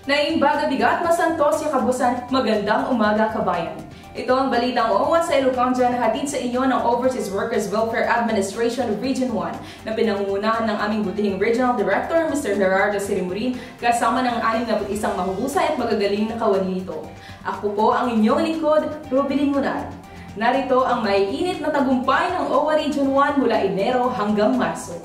Naimbaga bigat masantos yung kabusan, magandang umaga kabayan. Ito ang balitang OWA sa Ilocandia na hatid sa inyo ng Overseas Workers Welfare Administration Region 1 na pinangungunahan ng aming butihing Regional Director Mr. Gerardo Sirimurin kasama ng 61 mahuhusay at magagaling na kawani nito. Ako po ang inyong lingkod, Rubilin Munar. Narito ang maiinit na tagumpay ng OWA Region 1 mula Enero hanggang Marso.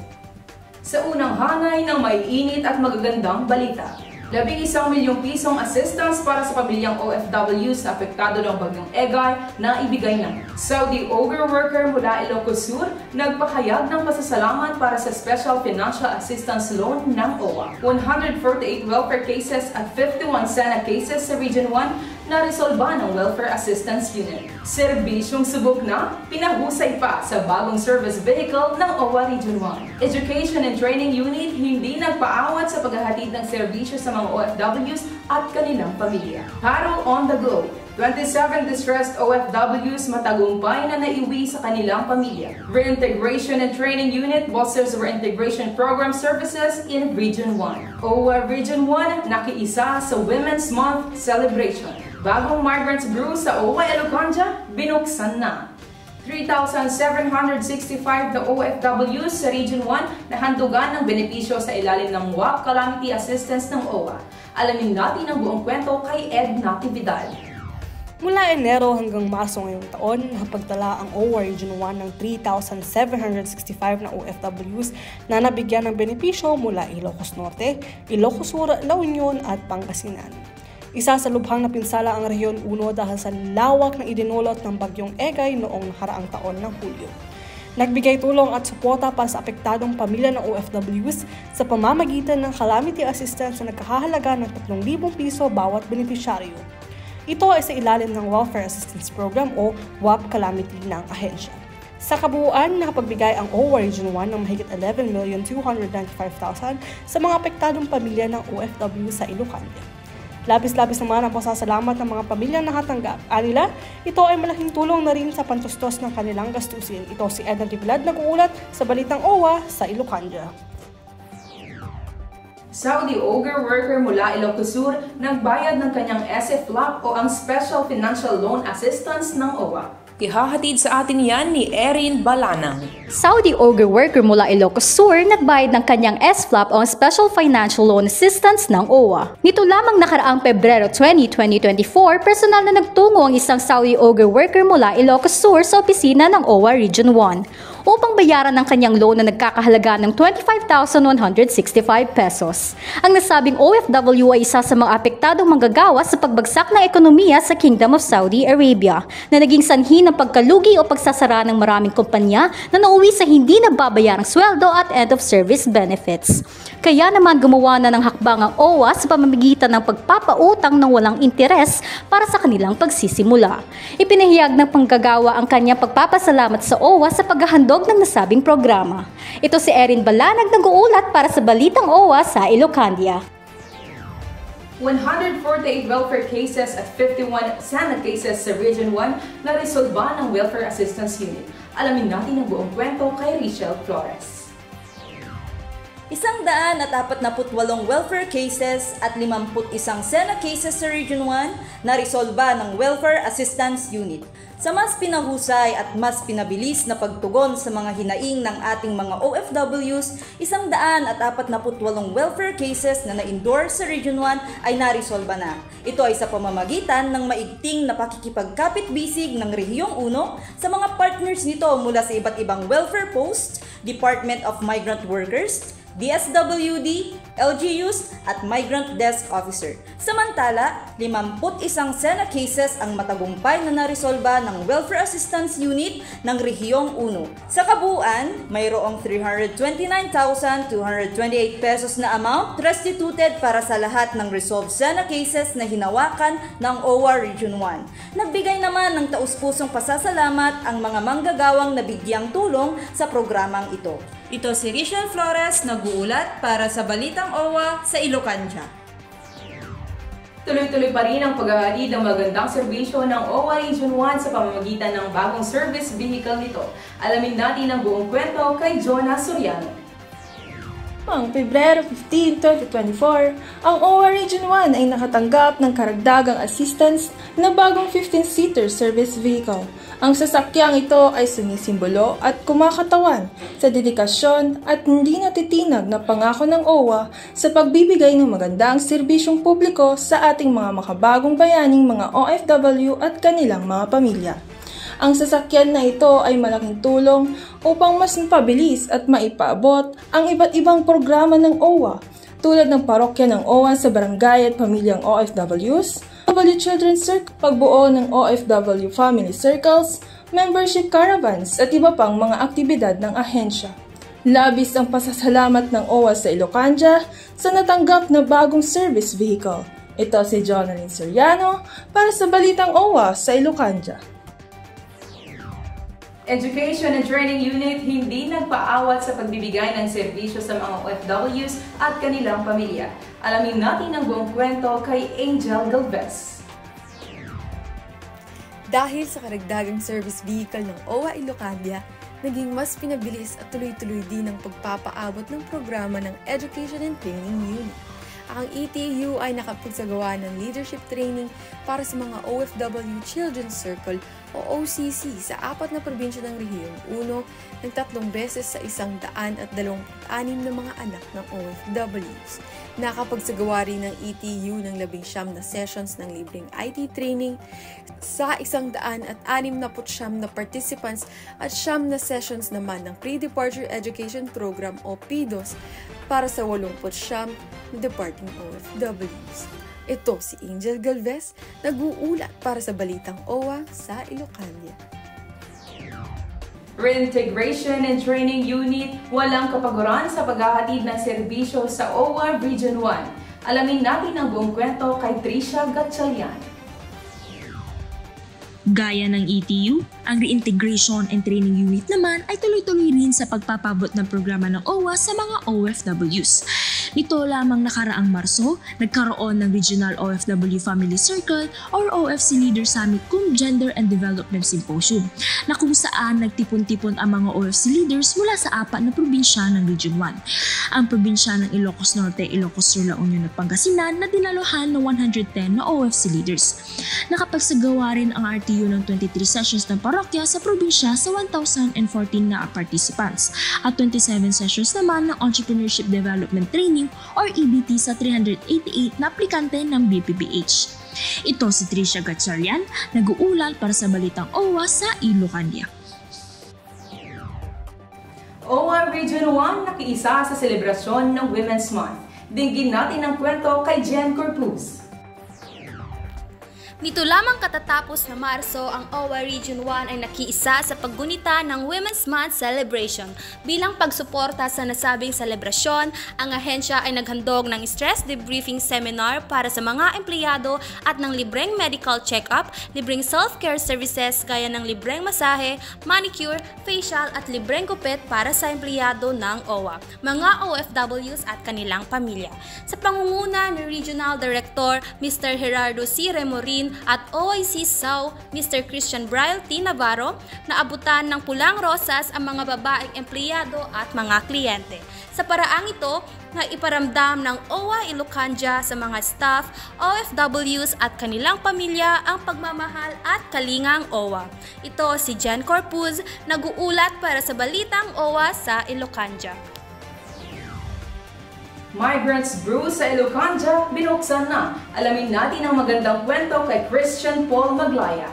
Sa unang hanay ng maiinit at magagandang balita. 11 milyong pisong assistance para sa pamilyang OFWs na apektado ng bagyong Egay na ibigay ng Saudi Ogre worker mula Ilocos Sur nagpahayag ng pasasalamat para sa Special Financial Assistance Loan ng OWA. 148 welfare cases at 51 SANA cases sa Region 1 na resolba ng Welfare Assistance Unit. Serbisyong subok na, pinahusay pa sa bagong service vehicle ng OWA Region 1. Education and Training Unit hindi nagpaawat sa paghahatid ng serbisyo sa mga OFWs at kanilang pamilya. Paddle on the Go. 27 distressed OFWs matagumpay na naiuwi sa kanilang pamilya. Reintegration and Training Unit bolsters reintegration program services in Region 1. OWA Region 1 nakiisa sa Women's Month celebration. Bagong migrants brew sa OWA Ilocandia, binuksan na. 3,765 na OFWs sa Region 1 na handugan ng benepisyo sa ilalim ng WAP Calamity Assistance ng OWA. Alamin natin ang buong kwento kay Ed Natividad. Mula Enero hanggang Marso ngayong taon, napagtala ang OWA Region 1 ng 3,765 na OFWs na nabigyan ng benepisyo mula Ilocos Norte, Ilocos Sur, La Union at Pangasinan. Isa sa lubhang napinsala ang Rehiyon 1 dahil sa lawak na idinulot ng bagyong Egay noong nakaraang taon ng Hulyo. Nagbigay tulong at suporta para sa apektadong pamilya ng OFWs sa pamamagitan ng calamity assistance na nagkakahalaga ng 3,000 piso bawat benepisyaryo. Ito ay sa ilalim ng Welfare Assistance Program o WAP Calamity ng ahensya. Sa kabuuan, nakapagbigay ang OWA Region 1 ng mahigit 11,295,000 sa mga apektadong pamilya ng OFW sa Ilocandia. Labis-labis naman ang pasasalamat ng mga pamilyang nakatanggap. Anila, ito ay malaking tulong na rin sa pantustos ng kanilang gastusin. Ito si Ed Natividad nag-uulat sa Balitang OWA sa Ilocandia. Saudi Ogre worker mula Ilocos Sur nagbayad ng kanyang SFLAP o ang Special Financial Loan Assistance ng OWA. Ihahatid sa atin yan ni Erin Balanang. Saudi Ogre worker mula Ilocos Sur nagbayad ng kanyang SFLAP o Special Financial Loan Assistance ng OWA. Nito lamang nakaraang Pebrero 20, 2024, personal na nagtungo ang isang Saudi Ogre worker mula Ilocos Sur sa opisina ng OWA Region 1 upang bayaran ng kanyang loan na nagkakahalaga ng 25,165 pesos. Ang nasabing OFW ay isa sa mga apektadong manggagawa sa pagbagsak ng ekonomiya sa Kingdom of Saudi Arabia na naging sanhi ng pagkalugi o pagsasara ng maraming kumpanya na nauwi sa hindi nababayarang sweldo at end-of-service benefits. Kaya naman gumawa na ng hakbang ang OWA sa pamamagitan ng pagpapautang ng walang interes para sa kanilang pagsisimula. Ipinahayag ng panggagawa ang kanyang pagpapasalamat sa OWA sa paghahandog ng nasabing programa. Ito si Erin Balanag nag-uulat para sa Balitang OWA sa Ilocandia. 148 welfare cases at 51 SANA cases sa Region 1 na resolba ng Welfare Assistance Unit. Alamin natin ang buong kwento kay Rachel Flores. 148 welfare cases at 51 SANA cases sa Region 1 na resolba ng Welfare Assistance Unit. Sa mas pinahusay at mas pinabilis na pagtugon sa mga hinaing ng ating mga OFWs, 148 welfare cases na na-endorse sa Region 1 ay naresolba na. Ito ay sa pamamagitan ng maigting na pakikipagkapit-bisig ng Rehiyong 1 sa mga partners nito mula sa iba't ibang welfare posts, Department of Migrant Workers, DSWD, LGUs at Migrant Desk Officer. Samantala, 51 SANA cases ang matagumpay na naresolba ng Welfare Assistance Unit ng Rehiyong 1. Sa kabuuan, mayroong 329,228 pesos na amount restituted para sa lahat ng resolved SANA cases na hinawakan ng OWA Region 1. Nagbigay naman ng taus-pusong pasasalamat ang mga manggagawang nabigyang tulong sa programang ito. Ito si Rachel Flores nag-uulat para sa Balitang OWA sa Ilocandia. Tuloy-tuloy pa rin ang paghahatid ng magandang serbisyo ng OWA Region 1 sa pamamagitan ng bagong service vehicle nito. Alamin natin ang buong kwento kay Jonah Soriano. lamang Pebrero 15, 2024, ang OWA Region 1 ay nakatanggap ng karagdagang assistance na bagong 15-seater service vehicle. Ang sasakyang ito ay sumisimbolo at kumakatawan sa dedikasyon at hindi natitinag na pangako ng OWA sa pagbibigay ng magandang serbisyong publiko sa ating mga makabagong bayaning mga OFW at kanilang mga pamilya. Ang sasakyan na ito ay malaking tulong upang mas mapabilis at maipaabot ang iba't ibang programa ng OWA tulad ng parokya ng OWA sa barangay at pamilyang OFWs, OFW Children's Circle, pagbuo ng OFW Family Circles, membership caravans at iba pang mga aktibidad ng ahensya. Labis ang pasasalamat ng OWA sa Ilocanja sa natanggap na bagong service vehicle. Ito si Jonalyn Soriano para sa Balitang OWA sa Ilocanja. Education and Training Unit hindi nagpaawat sa pagbibigay ng serbisyo sa mga OFWs at kanilang pamilya. Alamin natin ang buong kwento kay Angel Galvez. Dahil sa karagdagang service vehicle ng OWA Ilocanja, naging mas pinabilis at tuloy-tuloy din ang pagpapaabot ng programa ng Education and Training Unit. Ang ETU ay nakapagsagawa ng leadership training para sa mga OFW Children's Circle o OCC sa 4 na probinsya ng rehiyon, ng 3 beses sa 126 na mga anak ng OFWs. Nakapagsagawa rin ng ETU ng 19 na sessions ng libreng IT training sa 169 na participants at 9 na sessions naman ng Pre-Departure Education Program o PDOS para sa 89 na departing OFWs. Ito si Angel Galvez, nag-uulat para sa Balitang OWA sa Ilocanja. Reintegration and Training Unit, walang kapaguran sa paghahatid ng serbisyo sa OWA Region 1. Alamin natin ang buong kwento kay Tricia Gatchalian. Gaya ng ETU, ang Reintegration and Training Unit naman ay tuloy-tuloy rin sa pagpapabot ng programa ng OWA sa mga OFWs. Nito lamang nakaraang Marso, nagkaroon ng Regional OFW Family Circle or OFC Leader Summit cum Gender and Development Symposium na kung saan nagtipon-tipon ang mga OFC leaders mula sa 4 na probinsya ng Region 1. Ang probinsya ng Ilocos Norte, Ilocos Sur, La Union at Pangasinan na dinaluhan ng 110 na OFC leaders. Nakapagsagawa rin ang RTU ng 23 sessions ng parokya sa probinsya sa 1,014 na participants at 27 sessions naman ng Entrepreneurship Development Training or EDT sa 388 na aplikante ng BPBH. Ito si Tricia Gatchalian, nag-uulat para sa Balitang OWA sa Ilocanja. OWA Region 1 nakiisa sa selebrasyon ng Women's Month. Dinggin natin ang kwento kay Jen Corpus. Nito lamang katatapos na Marso, ang OWA Region 1 ay nakiisa sa paggunita ng Women's Month Celebration. Bilang pagsuporta sa nasabing selebrasyon, ang ahensya ay naghandog ng stress debriefing seminar para sa mga empleyado at ng libreng medical check-up, libreng self-care services gaya ng libreng masahe, manicure, facial at libreng gupit para sa empleyado ng OWA, mga OFWs at kanilang pamilya. Sa pangunguna ni Regional Director Mr. Gerardo C. Remorin at OIC SAU Mr. Christian Braille T. Navarro, naabutan ng pulang rosas ang mga babaeng empleyado at mga kliyente. Sa paraang ito, na iparamdam ng OWA Ilocanja sa mga staff, OFWs at kanilang pamilya ang pagmamahal at kalingang OWA. Ito si Jen Corpus, nag-uulat para sa Balitang OWA sa Ilocanja. Migrants Brew sa Ilocanja, binuksan na. Alamin natin ang magandang kwento kay Christian Paul Maglaya.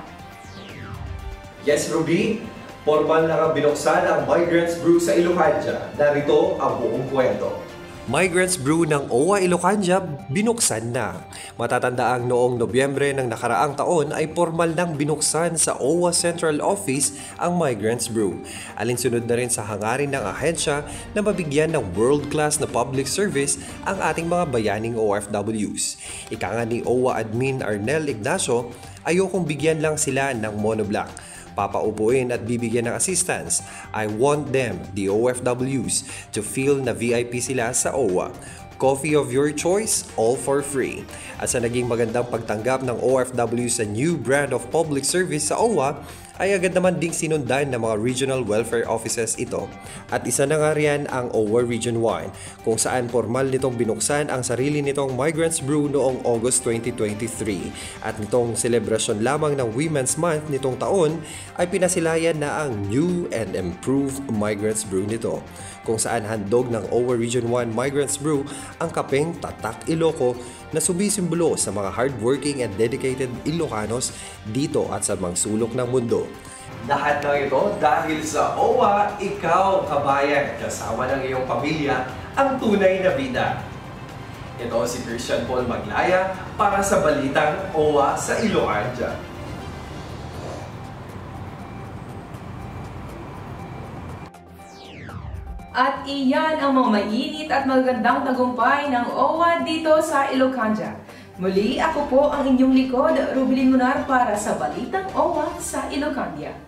Yes, Ruby, formal na binuksan ang Migrants Brew sa Ilocanja. Narito ang buong kwento. Migrants Brew ng OWA Ilocanja binuksan na. Matatandaang noong Nobyembre ng nakaraang taon ay formal nang binuksan sa OWA Central Office ang Migrants Brew. Alinsunod na rin sa hangarin ng ahensya na mabigyan ng world-class na public service ang ating mga bayaning OFWs. Ika nga ni OWA Admin Arnel Ignacio, ayokong bigyan lang sila ng monoblock. Papaupuin at bibigyan ng assistance. I want them, the OFWs, to feel na VIP sila sa OWA. Coffee of your choice, all for free. At sa naging magandang pagtanggap ng OFW sa new brand of public service sa OWA, ay agad naman ding sinundan ng mga regional welfare offices ito. At isa na nga riyan ang OWA Region 1 kung saan formal nitong binuksan ang sarili nitong Migrants Brew noong August 2023. At nitong selebrasyon lamang ng Women's Month nitong taon ay pinasilayan na ang new and improved Migrants Brew nito, kung saan handog ng OWA Region 1 Migrants Brew ang kapeng Tatak Iloco na sumisimbolo sa mga hardworking and dedicated Ilocanos dito at sa mga sulok ng mundo. Lahat ng ito dahil sa OWA, ikaw kabayan, kasama ng iyong pamilya, ang tunay na bida. Ito si Christian Paul Maglaya para sa Balitang OWA sa Ilocandia. At iyan ang mga mainit at magandang tagumpay ng OWA dito sa Ilocandia. Muli, ako po ang inyong likod, Rubilin Munar para sa Balitang OWA sa Ilocandia.